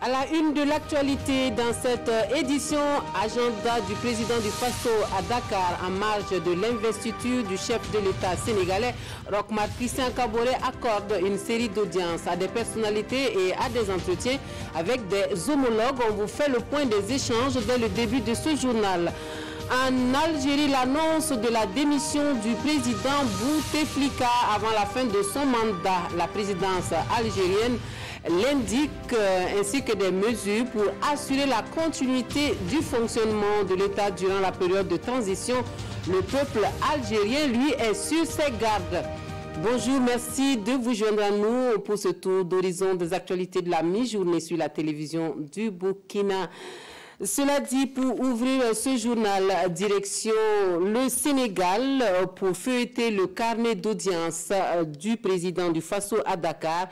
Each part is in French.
À la une de l'actualité dans cette édition, agenda du président du Faso à Dakar en marge de l'investiture du chef de l'État sénégalais, Roch-Marc Christian Kaboré accorde une série d'audiences à des personnalités et à des entretiens avec des homologues. On vous fait le point des échanges dès le début de ce journal. En Algérie, l'annonce de la démission du président Bouteflika avant la fin de son mandat, la présidence algérienne l'indique, ainsi que des mesures pour assurer la continuité du fonctionnement de l'État durant la période de transition. Le peuple algérien, lui, est sur ses gardes. Bonjour, merci de vous joindre à nous pour ce tour d'horizon des actualités de la mi-journée sur la télévision du Burkina. Cela dit, pour ouvrir ce journal, direction le Sénégal pour feuilleter le carnet d'audience du président du Faso à Dakar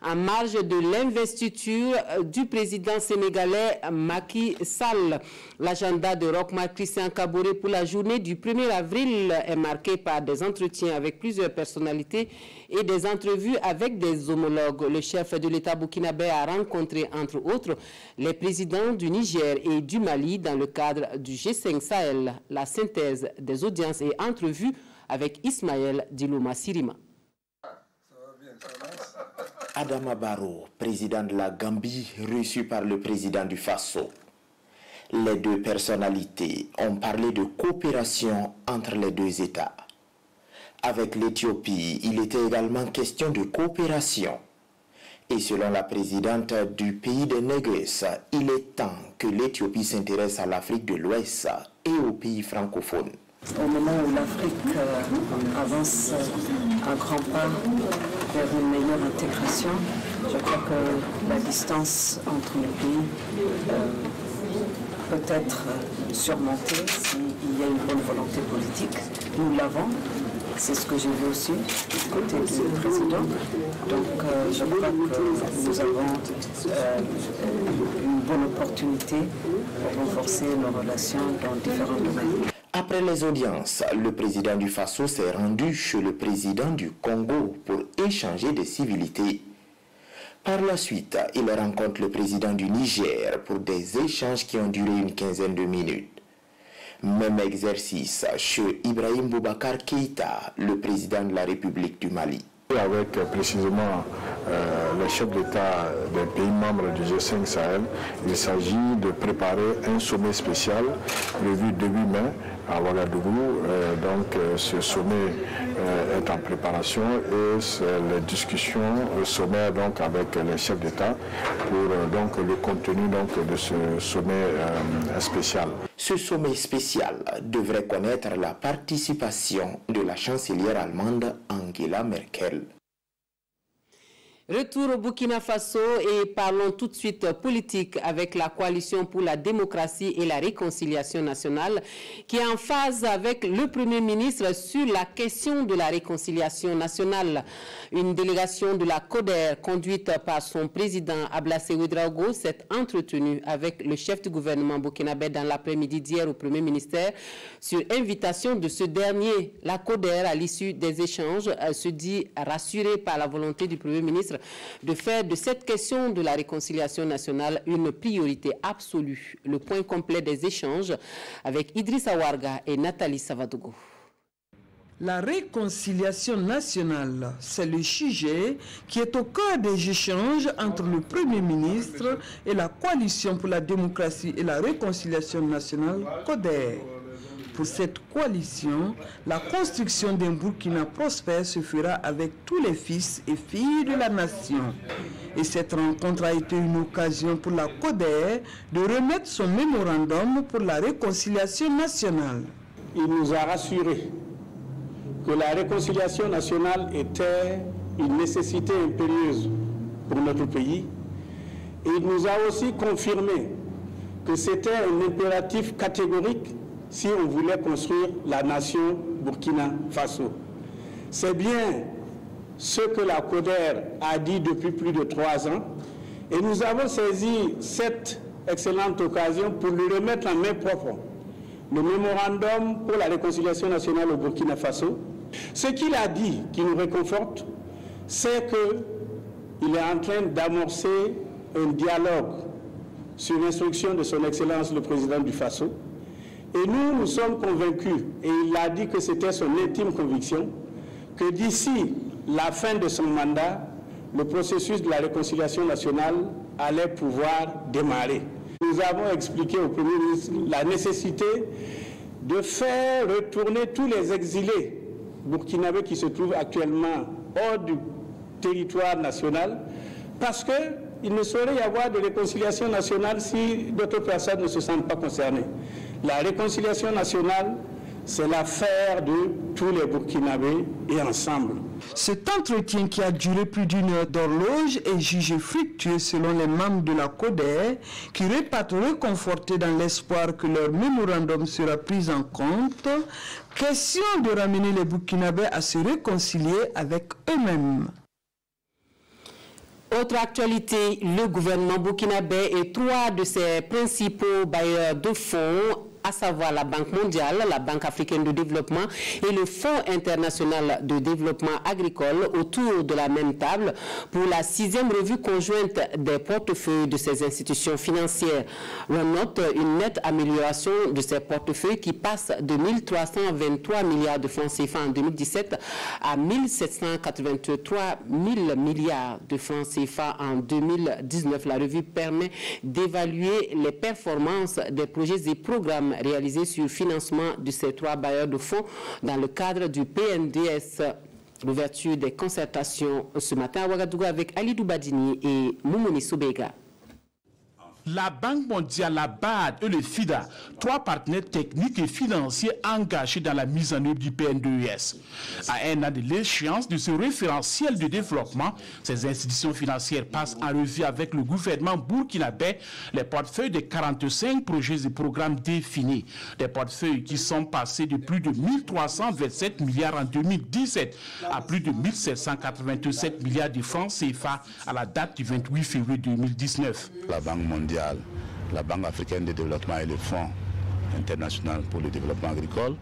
en marge de l'investiture du président sénégalais Macky Sall. L'agenda de Roch-Marc Christian Kaboré pour la journée du 1er avril est marqué par des entretiens avec plusieurs personnalités et des entrevues avec des homologues. Le chef de l'État burkinabé a rencontré, entre autres, les présidents du Niger et du Mali dans le cadre du G5 Sahel. La synthèse des audiences et entrevues avec Ismaël Dilouma Sirima. Adama Barrow, président de la Gambie, reçu par le président du Faso. Les deux personnalités ont parlé de coopération entre les deux États. Avec l'Éthiopie, il était également question de coopération. Et selon la présidente du pays des Négresse, il est temps que l'Éthiopie s'intéresse à l'Afrique de l'Ouest et aux pays francophones. Au moment où l'Afrique avance à grands pas vers une meilleure intégration, je crois que la distance entre les pays peut être surmontée s'il y a une bonne volonté politique. Nous l'avons. C'est ce que j'ai vu aussi du côté du président. Donc je crois que nous avons une bonne opportunité pour renforcer nos relations dans différents domaines. Après les audiences, le président du Faso s'est rendu chez le président du Congo pour échanger des civilités. Par la suite, il rencontre le président du Niger pour des échanges qui ont duré une quinzaine de minutes. Même exercice chez Ibrahim Boubacar Keïta, le président de la République du Mali. Avec précisément les chefs d'État des pays membres du G5 Sahel, il s'agit de préparer un sommet spécial prévu début mai à Ouagadougou. Donc ce sommet est en préparation et les discussions sommaires donc avec les chefs d'État pour donc le contenu donc de ce sommet spécial. Ce sommet spécial devrait connaître la participation de la chancelière allemande Angela Merkel. Retour au Burkina Faso et parlons tout de suite politique avec la coalition pour la démocratie et la réconciliation nationale qui est en phase avec le Premier ministre sur la question de la réconciliation nationale. Une délégation de la CODER conduite par son président Ablassé Ouedraogo s'est entretenue avec le chef du gouvernement burkinabé dans l'après-midi d'hier au Premier ministère sur invitation de ce dernier. La CODER, à l'issue des échanges, se dit rassurée par la volonté du Premier ministre de faire de cette question de la réconciliation nationale une priorité absolue. Le point complet des échanges avec Idrissa Warga et Nathalie Savadogo. La réconciliation nationale, c'est le sujet qui est au cœur des échanges entre le Premier ministre et la coalition pour la démocratie et la réconciliation nationale, CODER. Pour cette coalition, la construction d'un Burkina prospère se fera avec tous les fils et filles de la nation. Et cette rencontre a été une occasion pour la CODER de remettre son mémorandum pour la réconciliation nationale. Il nous a rassuré que la réconciliation nationale était une nécessité impérieuse pour notre pays. Et il nous a aussi confirmé que c'était un impératif catégorique si on voulait construire la nation Burkina Faso. C'est bien ce que la CODER a dit depuis plus de 3 ans et nous avons saisi cette excellente occasion pour lui remettre en main propre le mémorandum pour la réconciliation nationale au Burkina Faso. Ce qu'il a dit, qui nous réconforte, c'est qu'il est en train d'amorcer un dialogue sur instruction de son Excellence le Président du Faso. Et nous sommes convaincus, et il a dit que c'était son intime conviction, que d'ici la fin de son mandat, le processus de la réconciliation nationale allait pouvoir démarrer. Nous avons expliqué au Premier ministre la nécessité de faire retourner tous les exilés burkinabés qui se trouvent actuellement hors du territoire national, parce qu'il ne saurait y avoir de réconciliation nationale si d'autres personnes ne se sentent pas concernées. La réconciliation nationale, c'est l'affaire de tous les Burkinabés et ensemble. Cet entretien qui a duré plus d'une heure d'horloge est jugé fructueux selon les membres de la CODER qui repartent réconfortés dans l'espoir que leur mémorandum sera pris en compte. Question de ramener les Burkinabés à se réconcilier avec eux-mêmes. Autre actualité, le gouvernement burkinabé et 3 de ses principaux bailleurs de fonds, à savoir la Banque mondiale, la Banque africaine de développement et le Fonds international de développement agricole autour de la même table pour la 6e revue conjointe des portefeuilles de ces institutions financières. On note une nette amélioration de ces portefeuilles qui passent de 1323 milliards de francs CFA en 2017 à 1783 000 milliards de francs CFA en 2019. La revue permet d'évaluer les performances des projets et programmes réalisés sur le financement de ces 3 bailleurs de fonds dans le cadre du PNDS. L'ouverture des concertations ce matin à Ouagadougou avec Ali Doubadini et Moumouni Soubega. La Banque mondiale, la BAD et le FIDA, 3 partenaires techniques et financiers engagés dans la mise en œuvre du PNDES. À un an de l'échéance de ce référentiel de développement, ces institutions financières passent en revue avec le gouvernement burkinabé les portefeuilles de 45 projets et programmes définis. Des portefeuilles qui sont passés de plus de 1327 milliards en 2017 à plus de 1787 milliards de francs CFA à la date du 28 février 2019. La Banque mondiale, la Banque africaine de développement et le Fonds international pour le développement agricole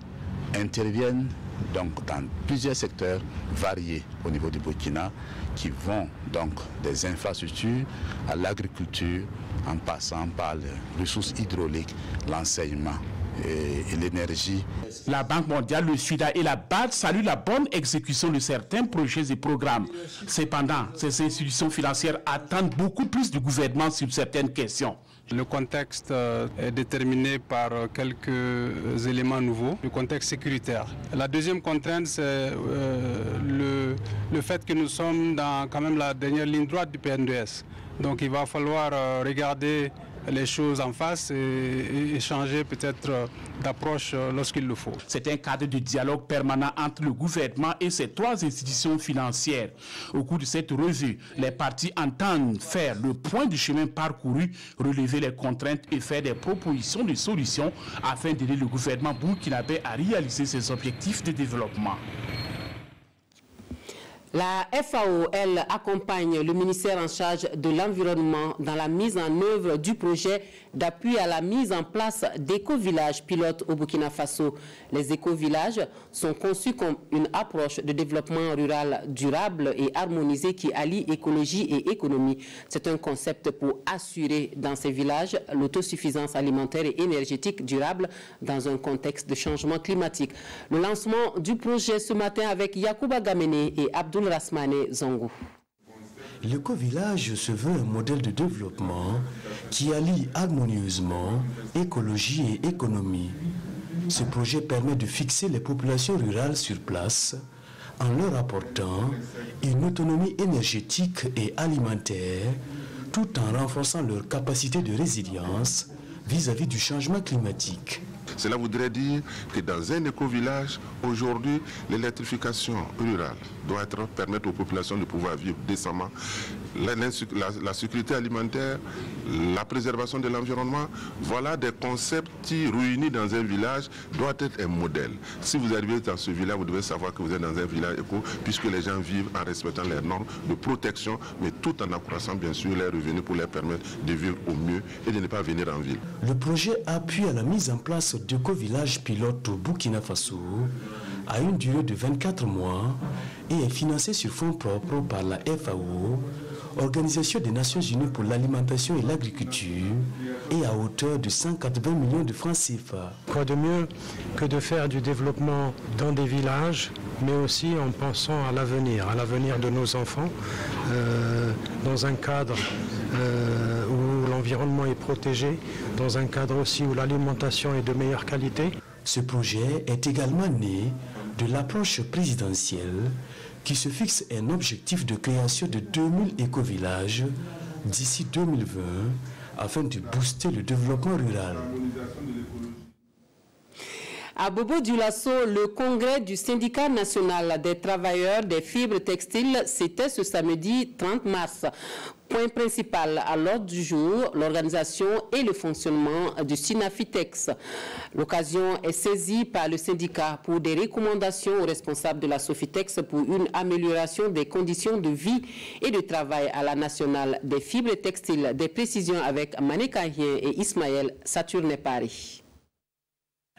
interviennent donc dans plusieurs secteurs variés au niveau du Burkina qui vont donc des infrastructures à l'agriculture en passant par les ressources hydrauliques, l'enseignement et l'énergie. La Banque mondiale, le FIDA et la BAD saluent la bonne exécution de certains projets et programmes. Cependant, ces institutions financières attendent beaucoup plus du gouvernement sur certaines questions. Le contexte est déterminé par quelques éléments nouveaux, le contexte sécuritaire. La deuxième contrainte, c'est le fait que nous sommes dans quand même la dernière ligne droite du PNDS. Donc il va falloir regarder les choses en face et changer peut-être d'approche lorsqu'il le faut. C'est un cadre de dialogue permanent entre le gouvernement et ces 3 institutions financières. Au cours de cette revue, les partis entendent faire le point du chemin parcouru, relever les contraintes et faire des propositions de solutions afin d'aider le gouvernement burkinabé à réaliser ses objectifs de développement. La FAO, elle, accompagne le ministère en charge de l'environnement dans la mise en œuvre du projet d'appui à la mise en place d'éco-villages pilotes au Burkina Faso. Les éco-villages sont conçus comme une approche de développement rural durable et harmonisé qui allie écologie et économie. C'est un concept pour assurer dans ces villages l'autosuffisance alimentaire et énergétique durable dans un contexte de changement climatique. Le lancement du projet ce matin avec Yacouba Gamene et Abdoul Rasmane Zongo. L'éco-village se veut un modèle de développement qui allie harmonieusement écologie et économie. Ce projet permet de fixer les populations rurales sur place en leur apportant une autonomie énergétique et alimentaire tout en renforçant leur capacité de résilience vis-à-vis du changement climatique. Cela voudrait dire que dans un éco-village, aujourd'hui, l'électrification rurale doit permettre aux populations de pouvoir vivre décemment. La sécurité alimentaire, la préservation de l'environnement, voilà des concepts qui, réunis dans un village, doivent être un modèle. Si vous arrivez dans ce village, vous devez savoir que vous êtes dans un village éco, puisque les gens vivent en respectant les normes de protection, mais tout en accroissant bien sûr les revenus pour leur permettre de vivre au mieux et de ne pas venir en ville. Le projet appuie à la mise en place d'éco-villages pilotes au Burkina Faso a une durée de 24 mois et est financé sur fonds propres par la FAO Organisation des Nations Unies pour l'alimentation et l'agriculture, et à hauteur de 180 millions de francs CFA. Quoi de mieux que de faire du développement dans des villages, mais aussi en pensant à l'avenir de nos enfants, dans un cadre où l'environnement est protégé, dans un cadre aussi où l'alimentation est de meilleure qualité. Ce projet est également né de l'approche présidentielle qui se fixe un objectif de création de 2000 éco-villages d'ici 2020 afin de booster le développement rural. À Bobo-Dioulasso, le congrès du syndicat national des travailleurs des fibres textiles, c'était ce samedi 30 mars. Point principal à l'ordre du jour, l'organisation et le fonctionnement du Synafitex. L'occasion est saisie par le syndicat pour des recommandations aux responsables de la Sofitex pour une amélioration des conditions de vie et de travail à la nationale des fibres textiles. Des précisions avec Mané Kahien et Ismaël Saturne Paris.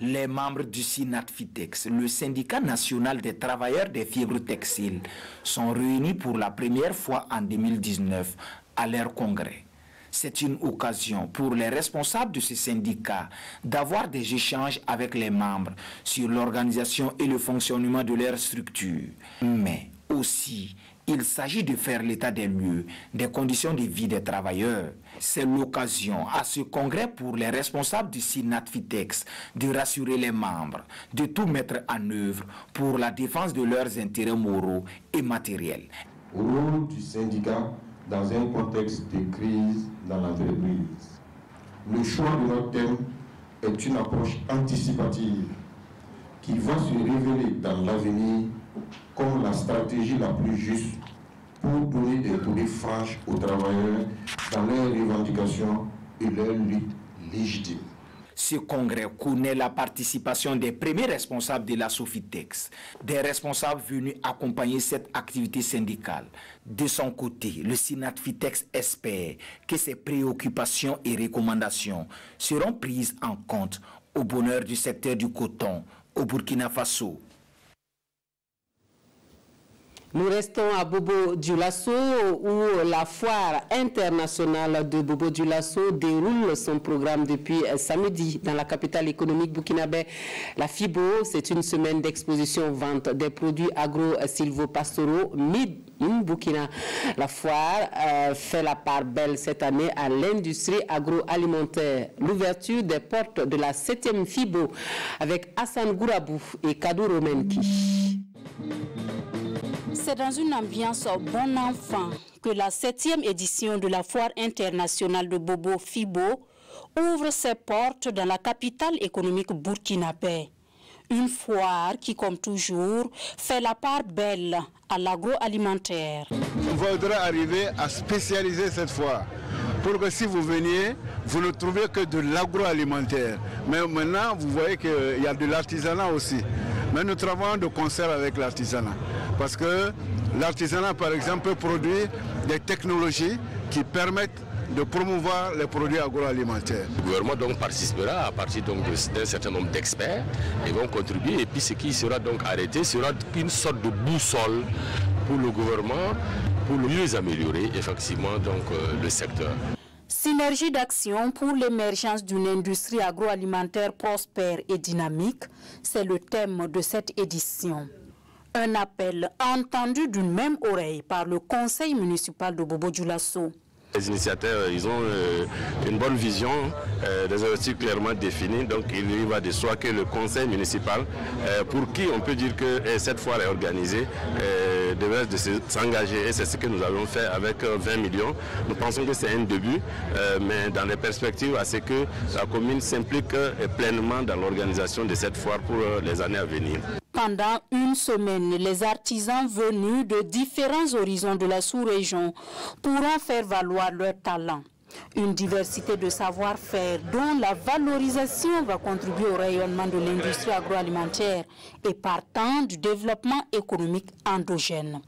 Les membres du Synafitex, le syndicat national des travailleurs des fibres textiles, sont réunis pour la première fois en 2019 à leur congrès. C'est une occasion pour les responsables de ce syndicat d'avoir des échanges avec les membres sur l'organisation et le fonctionnement de leur structure. Mais aussi, il s'agit de faire l'état des lieux des conditions de vie des travailleurs. C'est l'occasion à ce congrès pour les responsables du Synafitex de rassurer les membres, de tout mettre en œuvre pour la défense de leurs intérêts moraux et matériels. Au rôle du syndicat dans un contexte de crise dans l'entreprise. Le choix de notre thème est une approche anticipative qui va se révéler dans l'avenir comme la stratégie la plus juste pour donner des données franches aux travailleurs dans leurs revendications et leurs luttes légitimes. Ce congrès connaît la participation des premiers responsables de la Sofitex, des responsables venus accompagner cette activité syndicale. De son côté, le Synafitex espère que ses préoccupations et recommandations seront prises en compte au bonheur du secteur du coton au Burkina Faso. Nous restons à Bobo-Dioulasso où la foire internationale de Bobo-Dioulasso déroule son programme depuis samedi dans la capitale économique burkinabé. La FIBO, c'est une semaine d'exposition-vente des produits agro-silvopastoraux Made in Burkina. La foire fait la part belle cette année à l'industrie agroalimentaire. L'ouverture des portes de la 7e FIBO avec Hassan Gourabou et Kadou Romenki. C'est dans une ambiance bon enfant que la 7e édition de la Foire internationale de Bobo FIBO ouvre ses portes dans la capitale économique burkinabé. Une foire qui, comme toujours, fait la part belle à l'agroalimentaire. On voudrait arriver à spécialiser cette foire pour que si vous veniez, vous ne trouviez que de l'agroalimentaire. Mais maintenant, vous voyez qu'il y a de l'artisanat aussi. Mais nous travaillons de concert avec l'artisanat. Parce que l'artisanat, par exemple, peut produire des technologies qui permettent de promouvoir les produits agroalimentaires. Le gouvernement donc participera à partir d'un certain nombre d'experts et vont contribuer. Et puis ce qui sera donc arrêté sera une sorte de boussole pour le gouvernement pour le mieux améliorer effectivement donc le secteur. Synergie d'action pour l'émergence d'une industrie agroalimentaire prospère et dynamique, c'est le thème de cette édition. Un appel entendu d'une même oreille par le conseil municipal de Bobo-Dioulasso. Les initiateurs, ils ont une bonne vision, des objectifs clairement définis. Donc il va de soi que le conseil municipal, pour qui on peut dire que cette foire est organisée, devrait s'engager. Et c'est ce que nous avons fait avec 20 millions. Nous pensons que c'est un début, mais dans les perspectives à ce que la commune s'implique pleinement dans l'organisation de cette foire pour les années à venir. Pendant une semaine, les artisans venus de différents horizons de la sous-région pourront faire valoir leur talent. Une diversité de savoir-faire dont la valorisation va contribuer au rayonnement de l'industrie agroalimentaire et partant du développement économique endogène.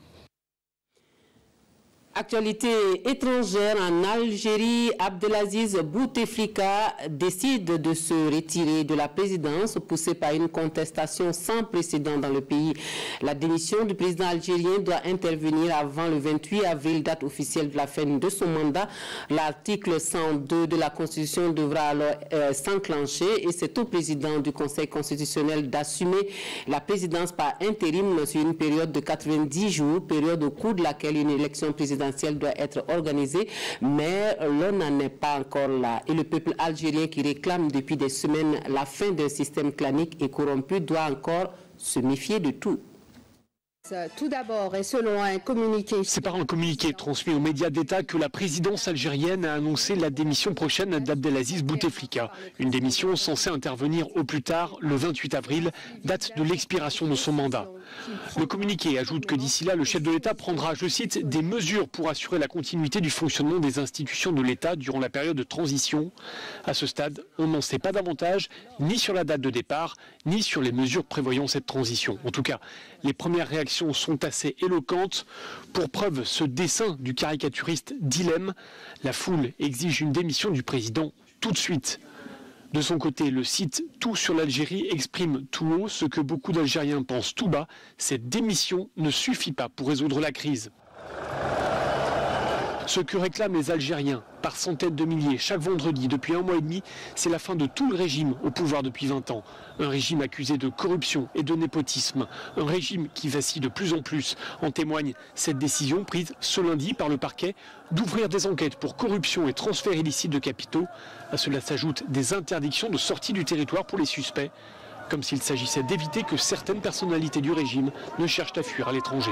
Actualité étrangère en Algérie, Abdelaziz Bouteflika décide de se retirer de la présidence poussé par une contestation sans précédent dans le pays. La démission du président algérien doit intervenir avant le 28 avril, date officielle de la fin de son mandat. L'article 102 de la Constitution devra alors s'enclencher et c'est au président du Conseil constitutionnel d'assumer la présidence par intérim sur une période de 90 jours, période au cours de laquelle une élection présidentielle doit être organisée, mais l'on n'en est pas encore là. Et le peuple algérien qui réclame depuis des semaines la fin d'un système clanique et corrompu doit encore se méfier de tout. Tout d'abord, et selon un communiqué... C'est par un communiqué transmis aux médias d'État que la présidence algérienne a annoncé la démission prochaine d'Abdelaziz Bouteflika. Une démission censée intervenir au plus tard le 28 avril, date de l'expiration de son mandat. Le communiqué ajoute que d'ici là, le chef de l'État prendra, je cite, des mesures pour assurer la continuité du fonctionnement des institutions de l'État durant la période de transition. À ce stade, on n'en sait pas davantage, ni sur la date de départ, ni sur les mesures prévoyant cette transition. En tout cas, les premières réactions sont assez éloquentes. Pour preuve, ce dessin du caricaturiste Dilemme, la foule exige une démission du président tout de suite. De son côté, le site Tout sur l'Algérie exprime tout haut ce que beaucoup d'Algériens pensent tout bas. Cette démission ne suffit pas pour résoudre la crise. Ce que réclament les Algériens, par centaines de milliers, chaque vendredi depuis 1 mois et demi, c'est la fin de tout le régime au pouvoir depuis 20 ans. Un régime accusé de corruption et de népotisme. Un régime qui vacille de plus en plus. En témoigne cette décision prise ce lundi par le parquet d'ouvrir des enquêtes pour corruption et transfert illicite de capitaux. À cela s'ajoutent des interdictions de sortie du territoire pour les suspects, comme s'il s'agissait d'éviter que certaines personnalités du régime ne cherchent à fuir à l'étranger.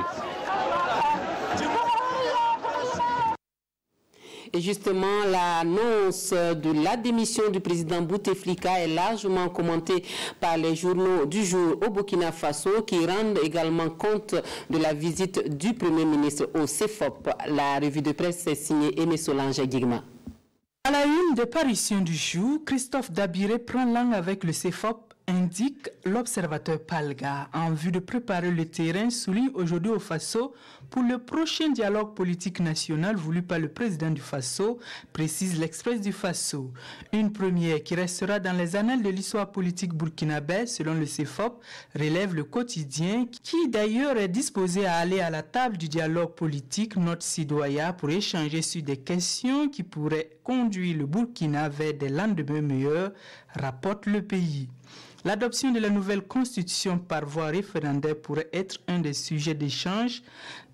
Et justement, l'annonce de la démission du président Bouteflika est largement commentée par les journaux du jour au Burkina Faso qui rendent également compte de la visite du Premier ministre au CEFOP. La revue de presse est signée Aimé Solange Guigma. À la une de parution du jour, Christophe Dabiré prend langue avec le CEFOP, indique l'observateur Palga, en vue de préparer le terrain, souligne aujourd'hui au Faso pour le prochain dialogue politique national voulu par le président du Faso, précise l'Express du Faso. Une première qui restera dans les annales de l'histoire politique burkinabé, selon le CEFOP, relève le quotidien, qui d'ailleurs est disposé à aller à la table du dialogue politique, note Sidoya, pour échanger sur des questions qui pourraient conduire le Burkina vers des lendemains meilleurs, rapporte le pays. L'adoption de la nouvelle constitution par voie référendaire pourrait être un des sujets d'échange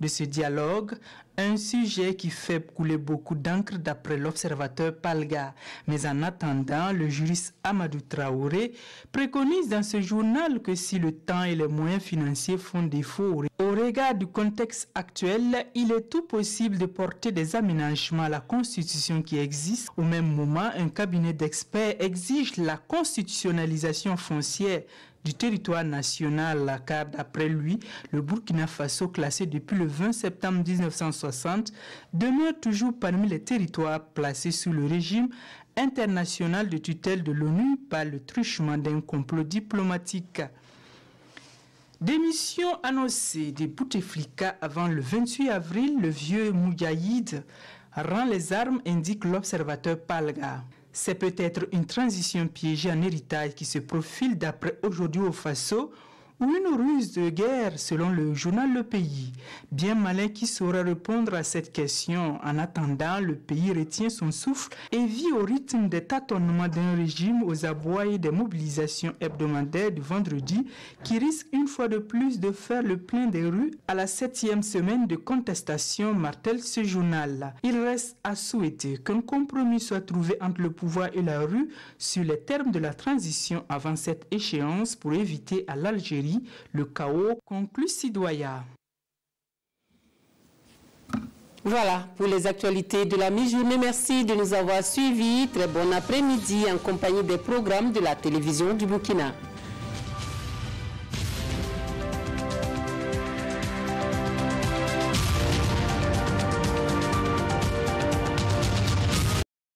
de ce dialogue, un sujet qui fait couler beaucoup d'encre d'après l'observateur Palga. Mais en attendant, le juriste Amadou Traoré préconise dans ce journal que si le temps et les moyens financiers font défaut au regard du contexte actuel, il est tout possible de porter des aménagements à la constitution qui existe. Au même moment, un cabinet d'experts exige la constitutionnalisation foncière du territoire national, car d'après lui, le Burkina Faso, classé depuis le 20 septembre 1960, demeure toujours parmi les territoires placés sous le régime international de tutelle de l'ONU par le truchement d'un complot diplomatique. Démission annoncée de Bouteflika avant le 28 avril, le vieux Moudjahid rend les armes, indique l'observateur Palga. C'est peut-être une transition piégée en héritage qui se profile d'après aujourd'hui au Faso, ou une ruse de guerre selon le journal Le Pays. Bien malin qui saura répondre à cette question. En attendant, le pays retient son souffle et vit au rythme des tâtonnements d'un régime aux abois et des mobilisations hebdomadaires du vendredi qui risque une fois de plus de faire le plein des rues à la 7e semaine de contestation, martèle ce journal. Il reste à souhaiter qu'un compromis soit trouvé entre le pouvoir et la rue sur les termes de la transition avant cette échéance pour éviter à l'Algérie le chaos, conclut Sidoya. Voilà pour les actualités de la mi-journée. Merci de nous avoir suivis. Très bon après-midi en compagnie des programmes de la télévision du Burkina.